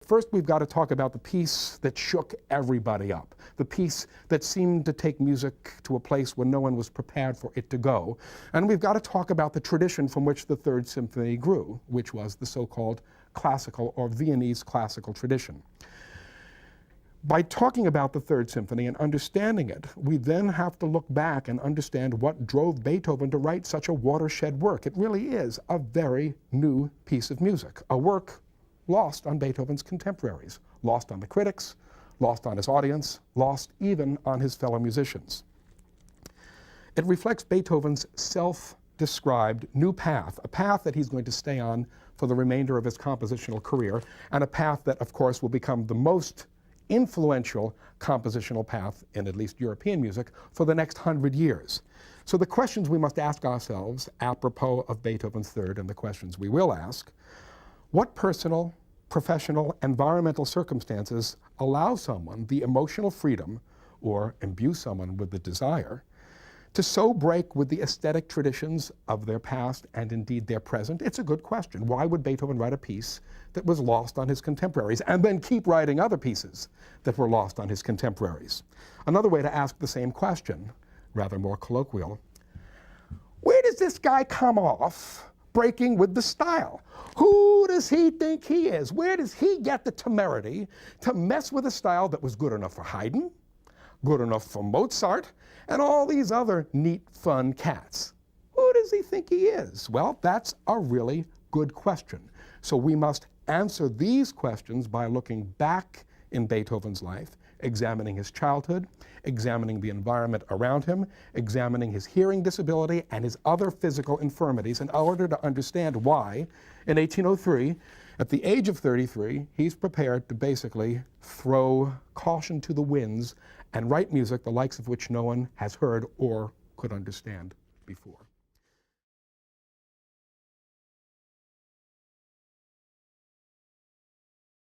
First, we've got to talk about the piece that shook everybody up, the piece that seemed to take music to a place where no one was prepared for it to go. And we've got to talk about the tradition from which the Third Symphony grew, which was the so-called classical or Viennese classical tradition. By talking about the Third Symphony and understanding it, we then have to look back and understand what drove Beethoven to write such a watershed work. It really is a very new piece of music, a work lost on Beethoven's contemporaries, lost on the critics, lost on his audience, lost even on his fellow musicians. It reflects Beethoven's self-described new path, a path that he's going to stay on for the remainder of his compositional career, and a path that, of course, will become the most influential compositional path in at least European music for the next 100 years. So the questions we must ask ourselves, apropos of Beethoven's Third, and the questions we will ask: what personal, professional, environmental circumstances allow someone the emotional freedom, or imbue someone with the desire, to so break with the aesthetic traditions of their past and indeed their present? It's a good question. Why would Beethoven write a piece that was lost on his contemporaries and then keep writing other pieces that were lost on his contemporaries? Another way to ask the same question, rather more colloquial: where does this guy come off breaking with the style? Who does he think he is? Where does he get the temerity to mess with a style that was good enough for Haydn, good enough for Mozart, and all these other neat, fun cats? Who does he think he is? Well, that's a really good question. So we must answer these questions by looking back in Beethoven's life, examining his childhood, examining the environment around him, examining his hearing disability and his other physical infirmities in order to understand why, in 1803, at the age of 33, he's prepared to basically throw caution to the winds and write music the likes of which no one has heard or could understand before.